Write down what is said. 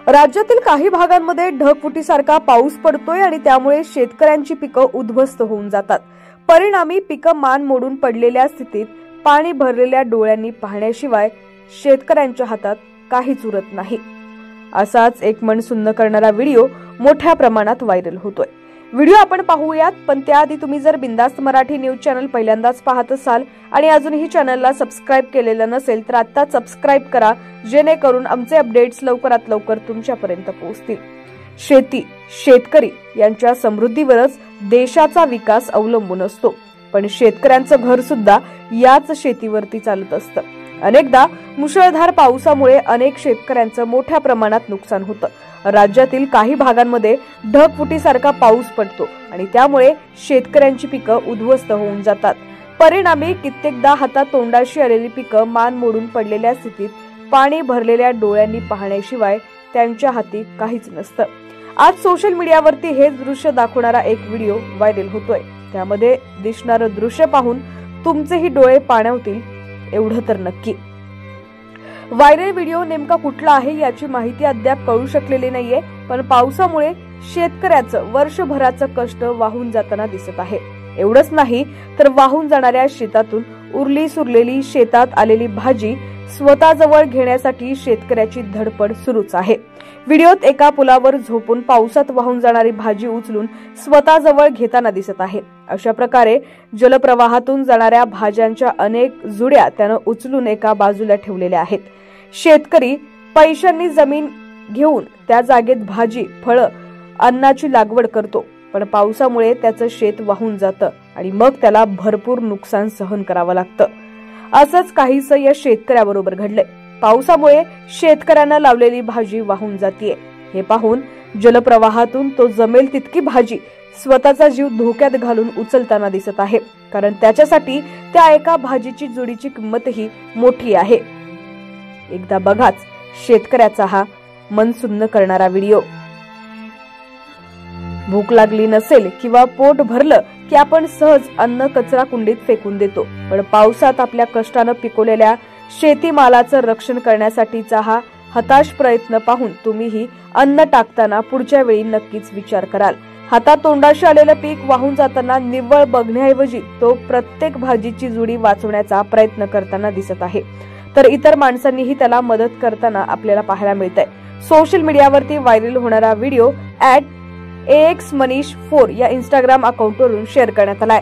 राज्यातील काही भागांमध्ये ढगफुटीसारखा पाऊस पडतोय आणि त्यामुळे शेतकऱ्यांची पिकं उद्ध्वस्त होऊन जातात। परिणामी पिकं मान मोडून पडलेल्या स्थितीत पाणी भरलेल्या डोळ्यांनी पाहण्याशिवाय शेतकऱ्यांच्या हातात काहीच उरत नाही। असाच एक मन सुन्न करणारा व्हिडिओ मोठ्या प्रमाणात व्हायरल होतोय। व्हिडिओ आपण पाहूयात, पण त्याआधी तुम्ही जर बिंदास्त मराठी न्यूज चॅनल पहिल्यांदाच पाहत असाल आणि अजूनही चॅनलला सबस्क्राइब केलेलं नसेल तर आता सबस्क्राइब करा, जेणेकरून आमचे अपडेट्स लवकरात लवकर तुमच्यापर्यंत पोहोचतील। शेती, शेतकरी यांच्या समृद्धीवरच देशाचा विकास अवलंबून असतो, पण शेतकऱ्यांचं घर सुद्धा याच शेतीवरती चालत असतं। अनेकदा मुसळधार पावसामुळे अनेक शेतकऱ्यांचं मोठ्या प्रमाणात नुकसान होतं। राज्यातील काही भागांमध्ये ढगफुटीसारखा पाऊस पडतो आणि त्यामुळे शेतकऱ्यांची पिकं उद्ध्वस्त होऊन जातात। परिणामी कित्येकदा हातात तोंडाशी आलेली पिकं मान मोडून पडलेल्या स्थितीत पाणी भरलेल्या डोळ्यांनी पाहण्याशिवाय त्यांच्या हाती काहीच नसतं। आज सोशल मीडियावरती हेच दृश्य दाखवणारा एक व्हिडिओ व्हायरल होतोय। त्यामध्ये दिसणारं दृश्य पाहून तुमचेही डोळे पाणावतील एवढं तर नक्की। व्हायरल व्हिडिओ नेमका कुठला आहे याची माहिती अद्याप कळू शकलेली नाहीये, पण पावसामुळे शेतकऱ्याचं वर्षभराचं कष्ट वाहून जाताना दिसत आहे। एवढंच नाही तर वाहून जाणाऱ्या शेतातून उरली सुरलेली शेतात आलेली भाजी स्वतःजवळ घेण्यासाठी शेतकऱ्याची धडपड सुरूच आहे। व्हिडिओत एका पुलावर झोपून पावसात वाहून जाणारी भाजी उचलून स्वतःजवळ घेताना दिसत आहे। अशा प्रकारे जलप्रवाहातून जाणाऱ्या भाज्यांच्या अनेक जुड्या त्यानं उचलून एका बाजूला ठेवलेल्या आहेत। शेतकरी पैशांनी जमीन घेऊन त्या जागेत भाजी, फळं, अन्नाची लागवड करतो, पण पावसामुळे त्याचं शेत वाहून जातं आणि मग त्याला भरपूर नुकसान सहन करावं लागतं। असंच काहीसं या शेतकऱ्याबरोबर घडलंय। पावसामुळे शेतकऱ्यांना लावलेली भाजी वाहून जातीये। हे पाहून जलप्रवाहातून तो जमेल तितकी भाजी स्वतःचा जीव धोक्यात घालून उचलताना दिसत आहे, कारण त्याच्यासाठी त्या एका भाजीची जुडीची किंमतही मोठी आहे। एकदा बघाच शेतकऱ्याचा हा मन सुन्न करणारा व्हिडिओ। भूक लागली नसेल किंवा पोट भरलं की आपण सहज अन्न कचरा कुंडीत फेकून देतो, पण पावसात आपल्या कष्टानं पिकवलेल्या शेतीमालाचं रक्षण करण्यासाठीचा हा हताश प्रयत्न पाहून तुम्हीही अन्न टाकताना पुढच्या वेळी नक्कीच विचार कराल। हातात तोंडाशी आलेलं पीक वाहून जाताना निव्वळ बघण्याऐवजी तो प्रत्येक भाजीची जुडी वाचवण्याचा प्रयत्न करताना दिसत आहे, तर इतर माणसांनीही त्याला मदत करताना आपल्याला पाहायला मिळतंय। सोशल मीडियावरती व्हायरल होणारा व्हिडिओ @axmanish4 या इंस्टाग्राम अकाउंटवरून शेअर करण्यात आलाय।